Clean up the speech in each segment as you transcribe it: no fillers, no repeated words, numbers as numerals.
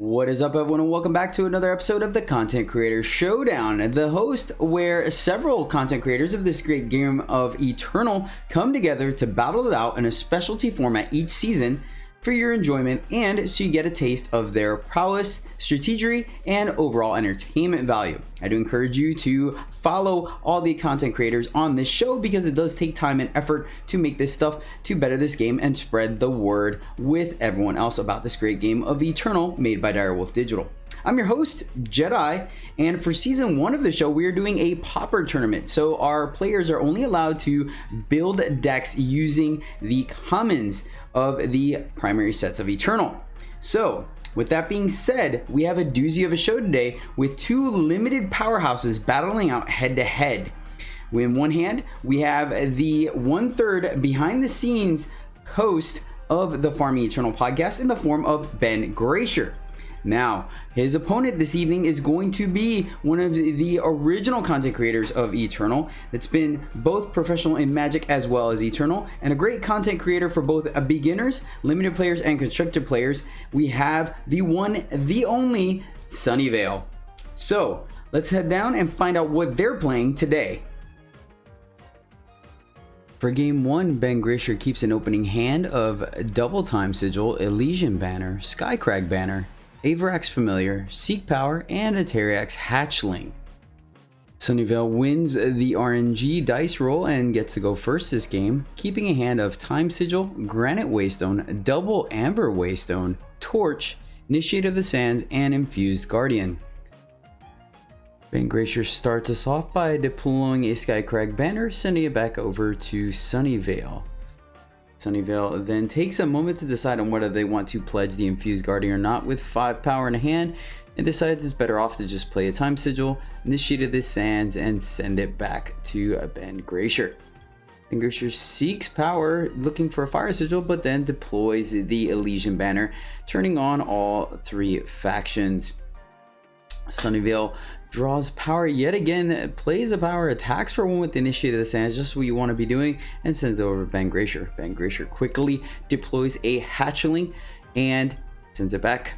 What is up, everyone, and welcome back to another episode of the Content Creator Showdown, the host where several content creators of this great game of Eternal come together to battle it out in a specialty format each season for your enjoyment and so you get a taste of their prowess, strategy, and overall entertainment value. I do encourage you to follow all the content creators on this show because it does take time and effort to make this stuff to better this game and spread the word with everyone else about this great game of Eternal made by Direwolf Digital. I'm your host, Jedi, and for season 1 of the show, we are doing a pauper tournament. So our players are only allowed to build decks using the commons of the primary sets of Eternal. So with that being said, we have a doozy of a show today with two limited powerhouses battling out head to head. In one hand, we have the 1/3 behind the scenes host of the Farming Eternal Podcast in the form of BGrasher. Now, his opponent this evening is going to be one of the original content creators of Eternal that's been both professional in Magic as well as Eternal, and a great content creator for both beginners, limited players, and constructed players. We have the one, the only Sunyveil. So, let's head down and find out what they're playing today. For game 1, BGrasher keeps an opening hand of Double Time Sigil, Elysian Banner, Skycrag Banner, Avarax Familiar, Seek Power, and a Teriax Hatchling. Sunyveil wins the RNG dice roll and gets to go first this game, keeping a hand of Time Sigil, Granite Waystone, Double Amber Waystone, Torch, Initiate of the Sands, and Infused Guardian. BGrasher starts us off by deploying a Skycrag Banner, sending it back over to Sunyveil. Sunyveil then takes a moment to decide on whether they want to pledge the Infused Guardian or not with 5 power in hand, and decides it's better off to just play a Time Sigil, Initiate of the Sands, and send it back to BGrasher. BGrasher seeks power, looking for a Fire Sigil, but then deploys the Elysian Banner, turning on all 3 factions. Sunyveil draws power yet again, plays a power, attacks for 1 with the Initiate of the Sands, just what you want to be doing, and sends it over to BGrasher. BGrasher quickly deploys a Hatchling and sends it back.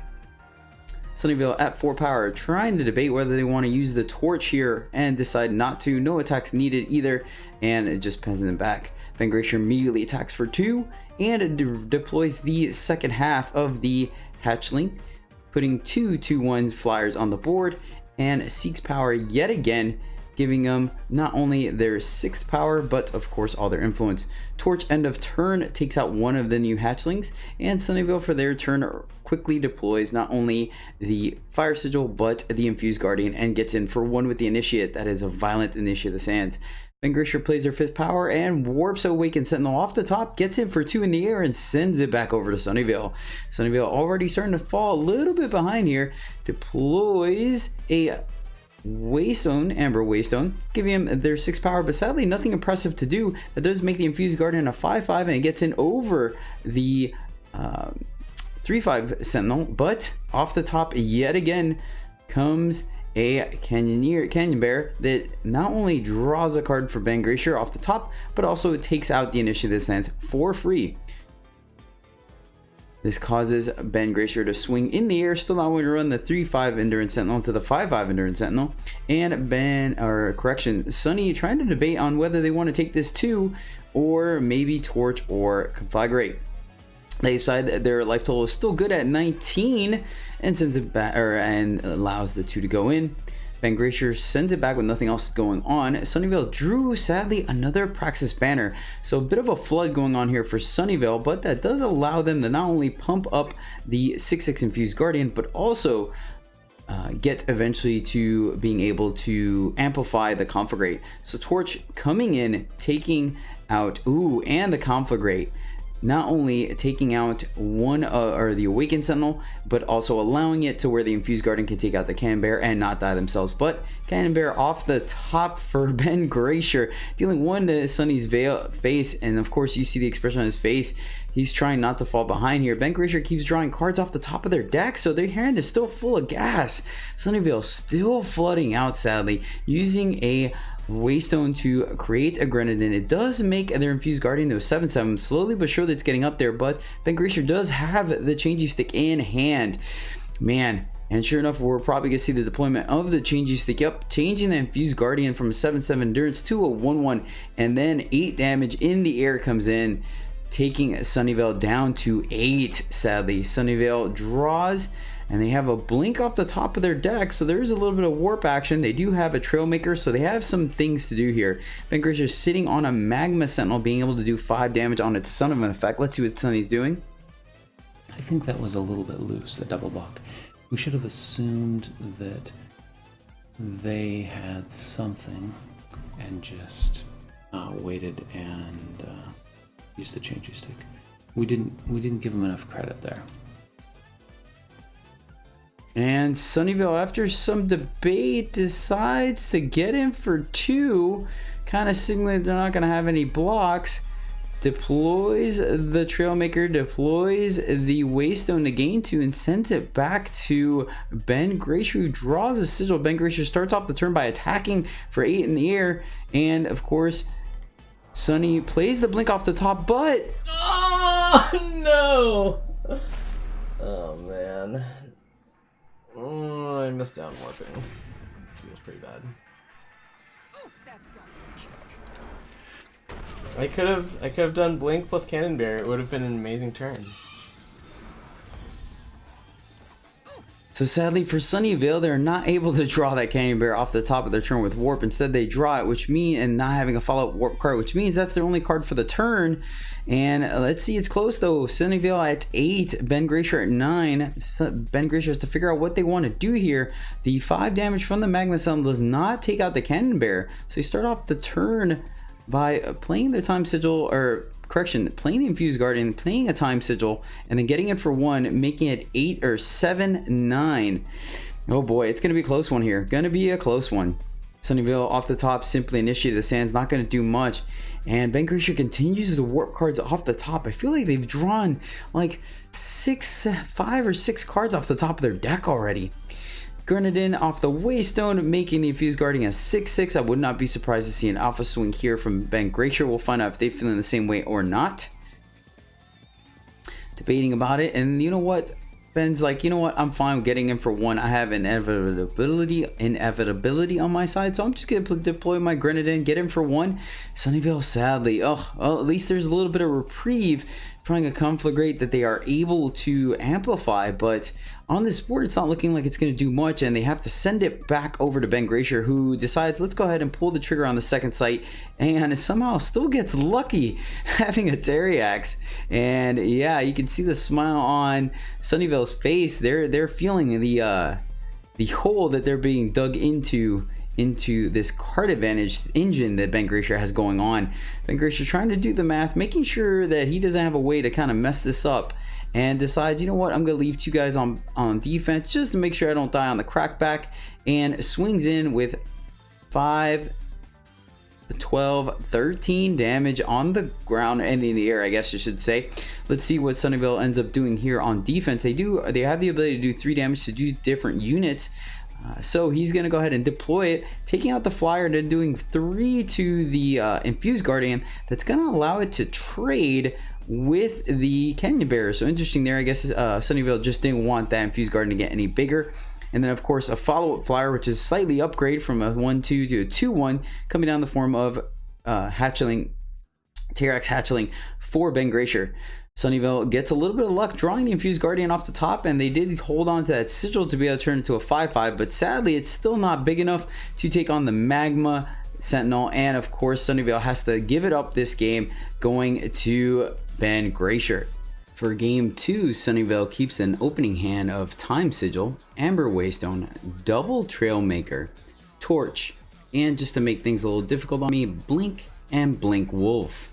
Sunyveil at 4 power, trying to debate whether they want to use the Torch here and decide not to. No attacks needed either, and it just pens it back. BGrasher immediately attacks for 2 and deploys the second half of the Hatchling, putting 2 2/1 flyers on the board, and seeks power yet again, giving them not only their 6th power, but of course all their influence. Torch end of turn takes out 1 of the new hatchlings, and Sunyveil for their turn quickly deploys not only the Fire Sigil, but the Infused Guardian, and gets in for 1 with the Initiate. That is a violent Initiate of the Sands. BGrasher plays their 5th power and warps Awakened Sentinel off the top, gets in for 2 in the air, and sends it back over to Sunyveil. Sunyveil already starting to fall a little bit behind here, deploys a Waystone, Amber Waystone, giving him their 6th power, but sadly nothing impressive to do. That does make the Infused Guardian a 5/5, and it gets in over the 3/5 Sentinel, but off the top yet again comes a Canyon Bear that not only draws a card for BGrasher off the top, but also it takes out the Initiative of the Sands for free. This causes BGrasher to swing in the air, still not going to run the 3/5 Endurance Sentinel into the 5/5 Endurance Sentinel, and Sunny trying to debate on whether they want to take this 2 or maybe Torch or Conflagrate. They decide that their life total is still good at 19 and sends it back, and allows the 2 to go in. BGrasher sends it back with nothing else going on. Sunyveil drew, sadly, another Praxis Banner. So a bit of a flood going on here for Sunyveil, but that does allow them to not only pump up the 6/6 Infused Guardian, but also get eventually to being able to amplify the Conflagrate. So Torch coming in, taking out, and the Conflagrate. Not only taking out 1 or the Awakened Sentinel, but also allowing it to where the Infused Guardian can take out the Cannon Bear and not die themselves. But Cannon Bear off the top for BGrasher, dealing 1 to Sunny's face, and of course you see the expression on his face. He's trying not to fall behind here. BGrasher keeps drawing cards off the top of their deck, so their hand is still full of gas. Sunyveil still flooding out, sadly, using a Waystone to create a Grenadin. It does make their Infused Guardian to a 7/7. Slowly but surely it's getting up there, but BGrasher does have the changing stick in hand. Man, and sure enough, we're probably going to see the deployment of the changing stick. Yep, changing the Infused Guardian from a 7/7 endurance to a 1/1, and then 8 damage in the air comes in, taking Sunyveil down to 8. Sadly, Sunyveil draws, and they have a blink off the top of their deck, so there is a little bit of warp action. They do have a Trailmaker, so they have some things to do here. BGrasher is sitting on a Magma Sentinel, being able to do 5 damage on its Son of an effect. Let's see what Sunny's doing. I think that was a little bit loose, the double block. We should have assumed that they had something and just waited and used the changing stick. We didn't give them enough credit there. And Sunyveil, after some debate, decides to get in for 2, kind of signaling they're not going to have any blocks. Deploys the Trailmaker, deploys the Waystone to gain 2, and sends it back to BGrasher, who draws a sigil. BGrasher starts off the turn by attacking for 8 in the air, and of course, Sunny plays the blink off the top, but... Oh, no! Oh, man. I missed down warping. Feels pretty bad. I could have done blink plus cannon bear. It would have been an amazing turn. So sadly for Sunyveil, they're not able to draw that Canyon Bear off the top of their turn with warp. Instead, they draw it, which means, and not having a follow-up warp card, which means that's their only card for the turn. And let's see, it's close though. Sunyveil at 8, BGrasher at 9. BGrasher has to figure out what they want to do here. The 5 damage from the Magma Sun does not take out the Cannon Bear, so you start off the turn by playing the Time Sigil, or correction, playing the Infused Guardian, playing a Time Sigil, and then getting it for 1, making it 8 or 7/9. Oh boy, it's gonna be a close one here. Gonna be a close one. Sunyveil off the top simply initiated the sands, not gonna do much, and BGrasher continues the warp cards off the top. I feel like they've drawn like 5 or 6 cards off the top of their deck already. Grenadin off the Waystone, making the Infused Guardian a 6/6. I would not be surprised to see an alpha swing here from BGrasher. We'll find out if they feel in the same way or not. Debating about it, and you know what? Ben's like, you know what? I'm fine with getting in for 1. I have inevitability on my side, so I'm just gonna deploy my Grenadin, get in for 1. Sunyveil, sadly, well, at least there's a little bit of reprieve, trying to conflagrate that they are able to amplify, but on this board it's not looking like it's going to do much, and they have to send it back over to BGrasher, who decides, let's go ahead and pull the trigger on the second sight, and somehow still gets lucky having a Teriax. And yeah, you can see the smile on Sunyveil's face. They're feeling the hole that they're being dug into this card advantage engine that BGrasher has going on. BGrasher trying to do the math, making sure that he doesn't have a way to kind of mess this up, and decides, you know what, I'm gonna leave 2 guys on defense just to make sure I don't die on the crackback, and swings in with 5, 12, 13 damage on the ground and in the air, I guess you should say. Let's see what Sunyveil ends up doing here on defense. They have the ability to do 3 damage to do different units. So he's going to go ahead and deploy it, taking out the flyer and then doing 3 to the Infused Guardian. That's going to allow it to trade with the Canyon Bear. So interesting there. I guess Sunyveil just didn't want that Infused Guardian to get any bigger. And then of course a follow-up flyer, which is slightly upgrade from a 1/2 to a 2/1, coming down in the form of Hatchling, Teriax Hatchling for BGrasher. Sunyveil gets a little bit of luck drawing the Infused Guardian off the top, and they did hold on to that sigil to be able to turn into a 5/5, but sadly it's still not big enough to take on the Magma Sentinel, and of course Sunyveil has to give it up this game, going to BGrasher. For game 2, Sunyveil keeps an opening hand of Time Sigil, Amber Waystone, Double Trailmaker, Torch, and just to make things a little difficult on me, Blink and Blink Wolf.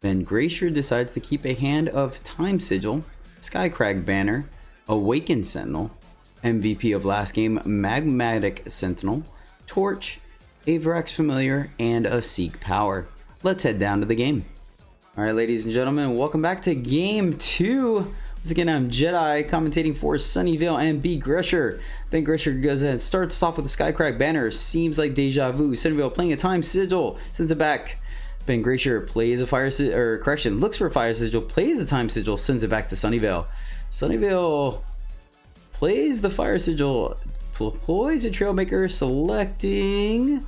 BGrasher decides to keep a hand of Time Sigil, Skycrag Banner, Awakened Sentinel, MVP of last game, Magmatic Sentinel, Torch, Avarax Familiar, and a Seek Power. Let's head down to the game. Alright, ladies and gentlemen, welcome back to game 2. Once again, I'm Jedi commentating for Sunyveil and BGrasher. BGrasher goes ahead and starts off with the Skycrag Banner. Seems like deja vu. Sunyveil playing a Time Sigil, sends it back. BGrasher plays a Fire Sigil, or correction, looks for a Fire Sigil, plays a Time Sigil, sends it back to Sunyveil. Sunyveil plays the Fire Sigil, deploys a Trailmaker, selecting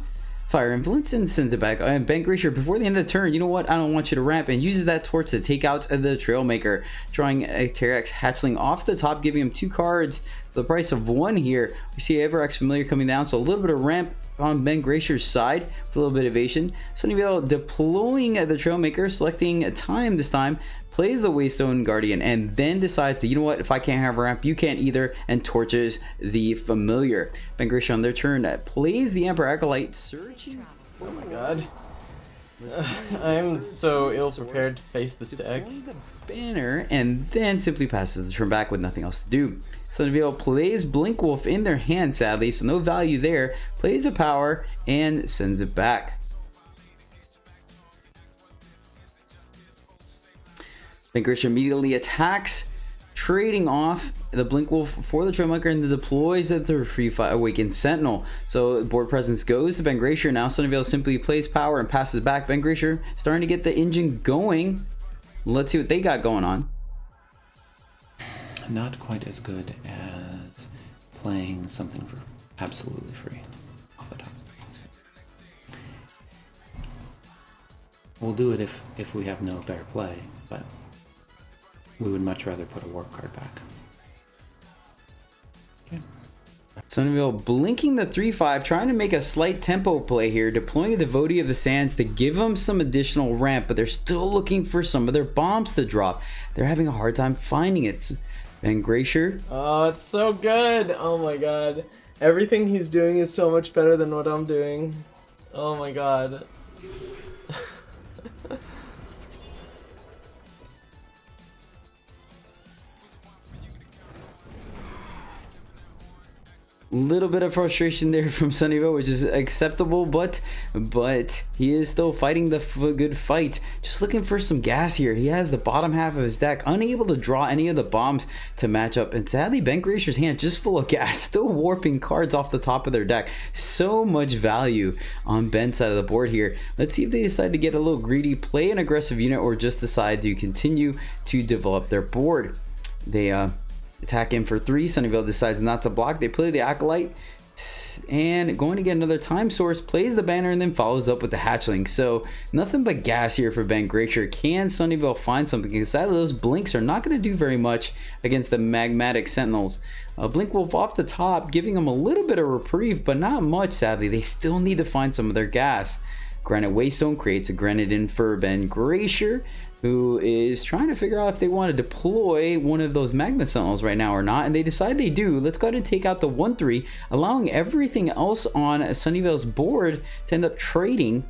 Fire Influence, and sends it back. And BGrasher, before the end of the turn, you know what? I don't want you to ramp, and uses that torch to take out the Trailmaker, drawing a Terrax Hatchling off the top, giving him 2 cards for the price of 1 here. We see Everx Familiar coming down, so a little bit of ramp on BGrasher's side with a little bit of evasion. Sunyveil deploying the Trailmaker, selecting time this time, plays the Waystone Guardian, and then decides that, you know what, if I can't have a ramp, you can't either, and torches the Familiar. BGrasher on their turn plays the Emperor Acolyte, searching. Oh my god. I'm so ill prepared to face this deck. The banner, and then simply passes the turn back with nothing else to do. Sunyveil plays Blinkwolf in their hand, sadly, so no value there. Plays a power and sends it back. BGrasher immediately attacks, trading off the Blinkwolf for the Trailmaker, and deploys the Free Awakened Sentinel. So board presence goes to BGrasher. Now Sunyveil simply plays power and passes back. BGrasher starting to get the engine going. Let's see what they got going on. Not quite as good as playing something for absolutely free off the top. We'll do it if we have no better play, but we would much rather put a warp card back. Okay. Sunyveil blinking the 3/5, trying to make a slight tempo play here, deploying a Devotee of the Sands to give them some additional ramp, but they're still looking for some of their bombs to drop. They're having a hard time finding it. BGrasher. Oh, it's so good. Oh my god. Everything he's doing is so much better than what I'm doing. Oh my god. Little bit of frustration there from Sunyveil, which is acceptable, but he is still fighting the good fight. Just looking for some gas here. He has the bottom half of his deck, unable to draw any of the bombs to match up, and sadly BGrasher's hand just full of gas, still warping cards off the top of their deck. So much value on Ben's side of the board here. Let's see if they decide to get a little greedy, play an aggressive unit, or just decide to continue to develop their board. They attack in for 3. Sunyveil decides not to block. They play the Acolyte, and going to get another Time Source, plays the banner, and then follows up with the Hatchling. So nothing but gas here for BGrasher. Can Sunyveil find something? Because sadly those blinks are not going to do very much against the Magmatic Sentinels. Blinkwolf off the top, giving them a little bit of reprieve, but not much, sadly. They still need to find some of their gas. Granite Waystone creates a Granite in for BGrasher, who is trying to figure out if they want to deploy one of those Magma Sentinels right now or not, and they decide they do. Let's go ahead and take out the 1/3, allowing everything else on Sunyveil's board to end up trading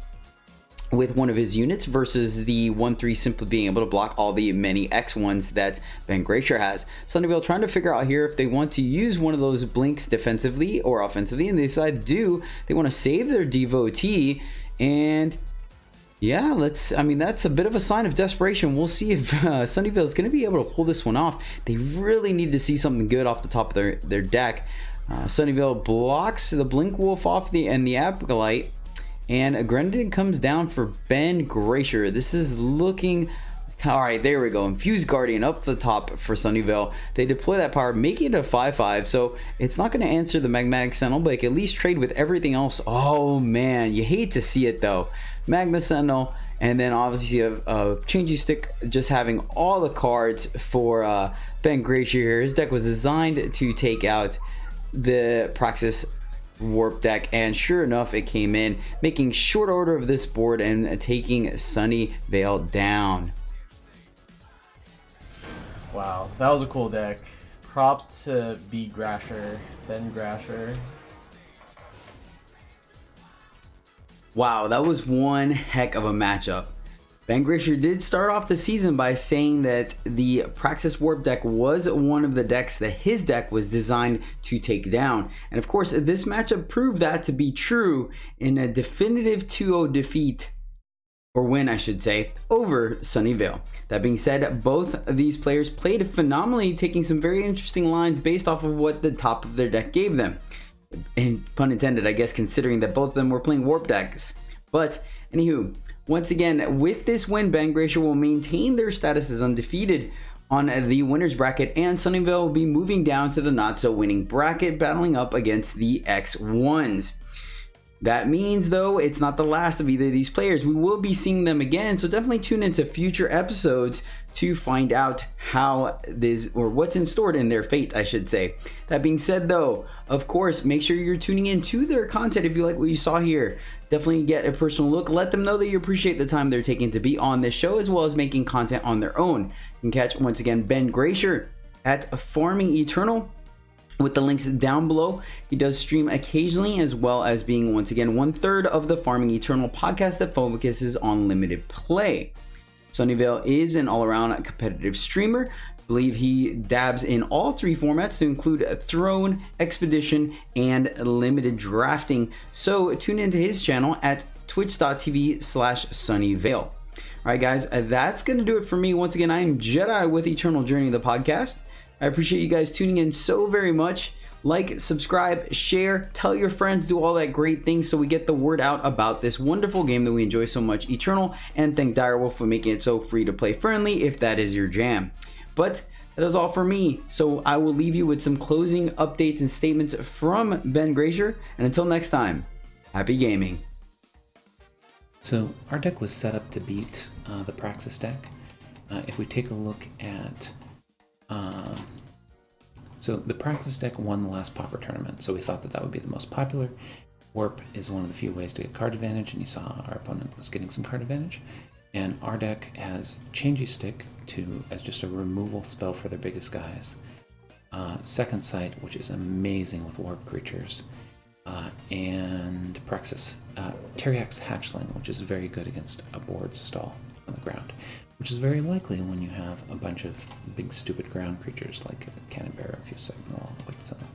with one of his units versus the 1/3 simply being able to block all the many X1s that BGrasher has. Sunyveil trying to figure out here if they want to use one of those blinks defensively or offensively, and they decide to do. They want to save their Devotee, and yeah, that's a bit of a sign of desperation. We'll see if Sunyveil is going to be able to pull this one off. They really need to see something good off the top of their deck. Sunyveil blocks the Blinkwolf off the Acolyte, and a Grenadine comes down for BGrasher. This is looking... Alright, there we go. Infused Guardian up the top for Sunyveil. They deploy that power, making it a 5/5, so it's not going to answer the Magmatic Sentinel, but it can at least trade with everything else. Oh man, you hate to see it though. Magma Sentinel, and then obviously a Changing Stick just having all the cards for BGrasher here. His deck was designed to take out the Praxis Warp deck, and sure enough, it came in, making short order of this board and taking Sunyveil down. Wow, that was a cool deck. Props to BGrasher. Wow, that was one heck of a matchup. BGrasher did start off the season by saying that the Praxis Warp deck was one of the decks that his deck was designed to take down. And of course, this matchup proved that to be true in a definitive 2-0 defeat, or win I should say, over Sunyveil. That being said, both of these players played phenomenally, taking some very interesting lines based off of what the top of their deck gave them. And pun intended, I guess, considering that both of them were playing Warp decks. But anywho, once again, with this win, BGrasher will maintain their status as undefeated, on the winner's bracket, and Sunyveil will be moving down to the not-so-winning bracket, battling up against the X1s. That means, though, it's not the last of either of these players. We will be seeing them again, so definitely tune into future episodes to find out how this, or what's in store in their fate, I should say. That being said, though, of course, make sure you're tuning in to their content if you like what you saw here. Definitely get a personal look. Let them know that you appreciate the time they're taking to be on this show, as well as making content on their own. You can catch, once again, BGrasher at Farming Eternal, with the links down below. He does stream occasionally, as well as being, once again, 1/3 of the Farming Eternal podcast that focuses on limited play. Sunyveil is an all-around competitive streamer. I believe he dabs in all 3 formats to include Throne, Expedition, and Limited Drafting. So tune into his channel at twitch.tv/Sunyveil. Alright guys, that's going to do it for me. Once again, I am Jedi with Eternal Journey, the podcast. I appreciate you guys tuning in so very much. Like, subscribe, share, tell your friends, do all that great things so we get the word out about this wonderful game that we enjoy so much, Eternal, and thank Direwolf for making it so free to play friendly if that is your jam. But that is all for me, so I will leave you with some closing updates and statements from BGrasher, and until next time, happy gaming. So our deck was set up to beat the Praxis deck. If we take a look at so the Praxis deck won the last pauper tournament, so we thought that would be the most popular. Warp is one of the few ways to get card advantage, and you saw our opponent was getting some card advantage. And our deck has Changey Stick as just a removal spell for their biggest guys. Second Sight, which is amazing with warp creatures. And Praxis, Teriak's Hatchling, which is very good against a board stall on the ground, which is very likely when you have a bunch of big stupid ground creatures like Cannon Bearer, Fuse Signal, Wicked Sentinel.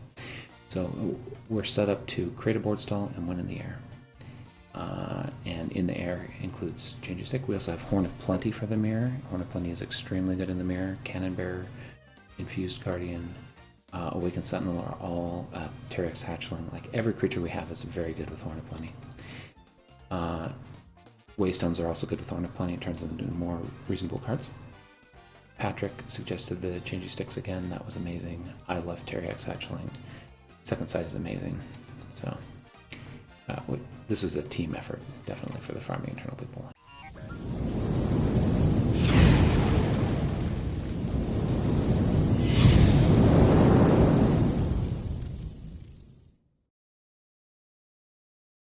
So we're set up to create a board stall and win in the air. And in the air includes Changey Stick. We also have Horn of Plenty for the mirror. Horn of Plenty is extremely good in the mirror. Cannon Bearer, Infused Guardian, Awakened Sentinel are all Teriak's Hatchling. Like every creature we have is very good with Horn of Plenty. Waystones are also good with Horn of Plenty. It turns them into more reasonable cards. Patrick suggested the Changey Sticks again. That was amazing. I love Teriak's Hatchling. Second Sight is amazing. So this was a team effort, definitely, for the Farming Eternal people.